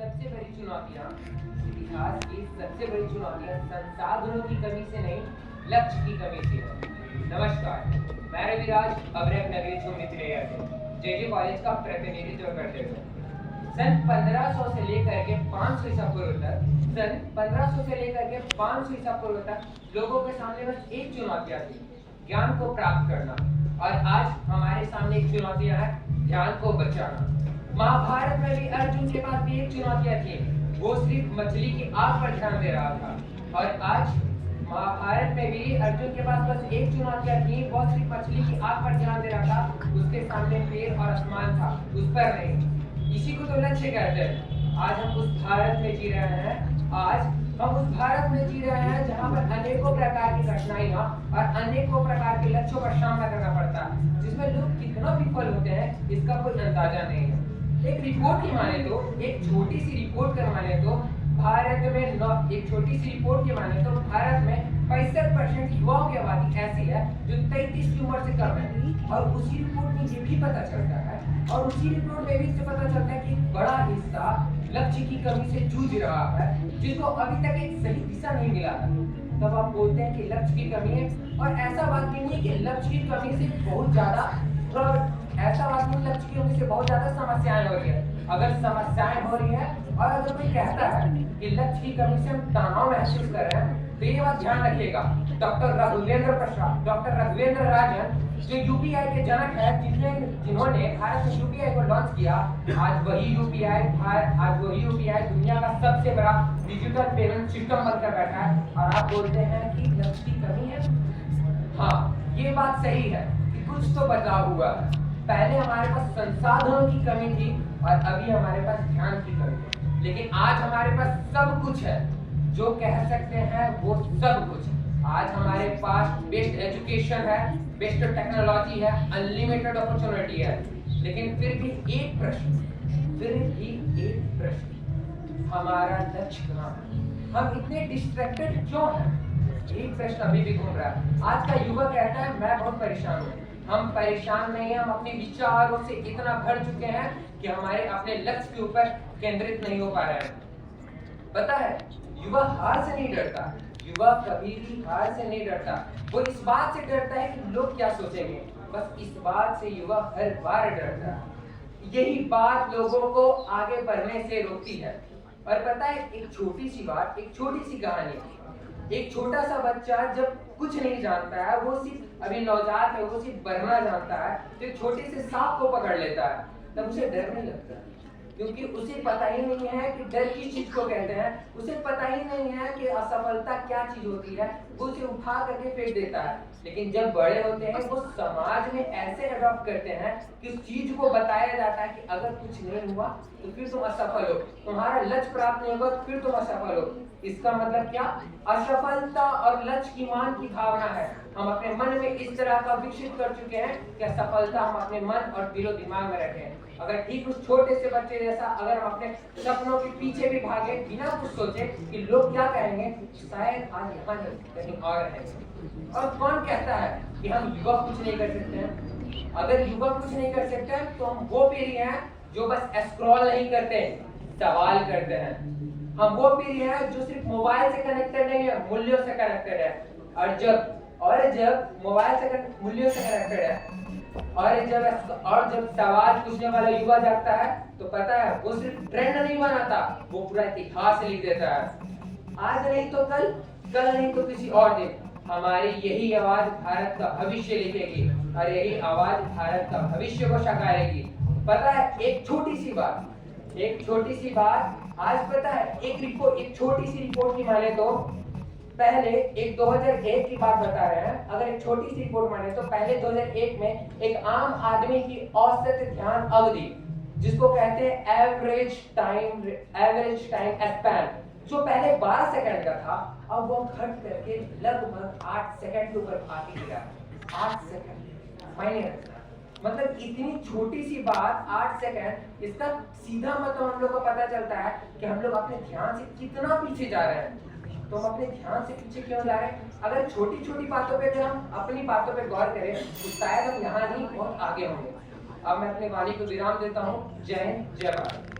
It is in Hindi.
सबसे बड़ी चुनौतियां, इतिहास की सबसे बड़ी चुनौतियां संसाधनों की कमी से नहीं, लक्ष्य की कमी से है। नमस्कार, मैं रविराज अब्रक नगरी मित्रेय से जेजे कॉलेज का प्रतिनिधित्व करते हुए सन 1500 से लेकर के 500 ईसा पूर्व तक लोगों के सामने बस एक चुनौतियां थी, ज्ञान को प्राप्त करना। और आज हमारे सामने एक चुनौतियां है, ध्यान को बचाना। महाभारत में भी अर्जुन के पास भी एक चुनौतियां थी, वो सिर्फ मछली की आग पर ध्यान दे रहा था। और आज महाभारत में भी अर्जुन के पास बस एक चुनौतियां थी, वो सिर्फ मछली की आग पर ध्यान दे रहा था। उसके सामने पेड़ और आसमान था, उस पर नहीं। इसी को तो लक्ष्य कहते हैं। आज हम उस भारत में जी रहे हैं, जहाँ पर अनेकों प्रकार की कठिनाइयाँ और अनेकों प्रकार के लक्ष्यों का सामना करना पड़ता है, जिसमें लोग कितना विफल होते हैं इसका कोई अंदाजा नहीं है। एक रिपोर्ट की माने तो, एक छोटी सी रिपोर्ट के माने तो भारत में 65% युवाओं की आबादी ऐसी है जो 33 की उम्र से कम है। और उसी रिपोर्ट में ये भी पता चलता है, कि बड़ा हिस्सा लक्ष्य की कमी से जूझ रहा है, जिसको अभी तक एक सही दिशा नहीं मिला है। तब आप बोलते हैं कि लक्ष्य की कमी है, और ऐसा बात नहीं है कि लक्ष्य की कमी से बहुत ज्यादा समस्याएं हो रही है। अगर समस्याएं हो रही है और अगर कोई कहता है कि लक्ष्य की कमी से हम तनाव महसूस कर रहे हैं, तो ये बात ध्यान रखिएगा। डॉक्टर रघुवेंद्र राजन, जो यूपीआई के जनक है, जिन्होंने भारत में यूपीआई को लॉन्च किया, आज वही यूपीआई दुनिया का सबसे बड़ा डिजिटल पेमेंट सिस्टम बनकर बैठा है। और आप बोलते हैं कि लक्ष्य की कमी है। हाँ, ये बात सही है कि कुछ तो बदलाव हुआ है। पहले हमारे पास संसाधनों की कमी थी और अभी हमारे पास ध्यान की कमी है। लेकिन आज हमारे पास सब कुछ है, जो कह सकते हैं वो सब कुछ। आज हमारे पास बेस्ट एजुकेशन है, बेस्ट टेक्नोलॉजी है, अनलिमिटेड अपॉर्चुनिटी है। लेकिन फिर भी एक प्रश्न, हमारा लक्ष्य कहाँ है? हम इतने डिस्ट्रैक्टेड क्यों हैं? एक प्रश्न अभी भी घूम रहा है। आज का युवा कहता है मैं बहुत परेशान हूँ। हम परेशान नहीं हैं, हम अपने विचारों से इतना भर चुके हैं कि हमारे अपने लक्ष्य के ऊपर केंद्रित नहीं हो पा रहे हैं। पता है, युवा हार से नहीं डरता, युवा कभी भी हार से नहीं डरता। वो इस बात से डरता है कि लोग क्या सोचेंगे, बस इस बात से युवा हर बार डरता है। यही बात लोगों को आगे बढ़ने से रोकती है। और पता है, एक छोटी सी कहानी, एक छोटा सा बच्चा जब कुछ नहीं जानता है, वो सिर्फ अभी नवजात है, वो सिर्फ बढ़ना जानता है, तो एक छोटे से सांप को पकड़ लेता है, तब उसे डर नहीं लगता, क्योंकि उसे पता ही नहीं है कि डर किस चीज को कहते हैं। उसे पता ही नहीं है कि असफलता क्या चीज होती है, वो उसे उठा करके फेंक देता है। लेकिन जब बड़े होते हैं, वो समाज में ऐसे अडॉप्ट करते हैं कि उस चीज को बताया जाता है कि अगर कुछ नहीं हुआ तो फिर तुम असफल हो, तुम्हारा लक्ष्य प्राप्त नहीं होगा तो फिर तुम असफल हो। इसका मतलब क्या? असफलता और लक्ष्य की मान की भावना है। हम अपने मन में इस तरह का विकसित कर चुके हैं कि असफलता हम अपने मन और दिलो दिमाग में रखें। अगर ठीक उस छोटे से बच्चे जैसा अगर हम अपने सपनों के पीछे भी भागे बिना कुछ सोचे कि लोग क्या कहेंगे, शायद आज यहाँ नहीं कहीं और रहेंगे। और कौन कहता है कि हम युवा कुछ नहीं कर सकते हैं? अगर युवा कुछ नहीं कर सकते हैं तो हम वो पीढ़ी हैं जो बस स्क्रॉल नहीं करते, सवाल करते हैं। हम वो पीढ़ी है जो सिर्फ मोबाइल से कनेक्टेड नहीं है, मूल्यों से कनेक्टेड है। और जब मोबाइल से मूल्यों से कनेक्टेड है और जब सवाल पूछने वाला युवा जागता है, तो पता है वो सिर्फ ट्रेंड नहीं बनाता, वो पूरा इतिहास लिख देता है। आज नहीं तो कल नहीं तो किसी और दिन हमारी यही आवाज भारत का भविष्य लिखेगी, और यही आवाज भारत का भविष्य को साकारेगी। पता है, एक छोटी सी बात आज पता है, एक छोटी सी रिपोर्ट की माने तो पहले एक 2001 की बात बता रहे हैं। अगर एक छोटी सी रिपोर्ट माने तो पहले 2001 में एक आम आदमी की औसत ध्यान अवधि, जिसको कहते हैं एवरेज टाइम स्पैन, जो पहले 12 सेकंड का था, अब वो घट करके लगभग 8 सेकंड के ऊपर आके गिरा। 8 सेकंड मायने, मतलब इतनी छोटी सी बात 8 सेकंड, इसका सीधा मतलब हम लोग को पता चलता है कि हम लोग अपने ध्यान से कितना पीछे जा रहे हैं। तो हम अपने ध्यान से पीछे क्यों जा रहे हैं? अगर छोटी छोटी बातों पे अगर हम अपनी बातों पे गौर करें तो शायद हम यहाँ नहीं बहुत आगे होंगे। अब मैं अपने वाणी को विराम देता हूँ। जय हिंद, जय भारत।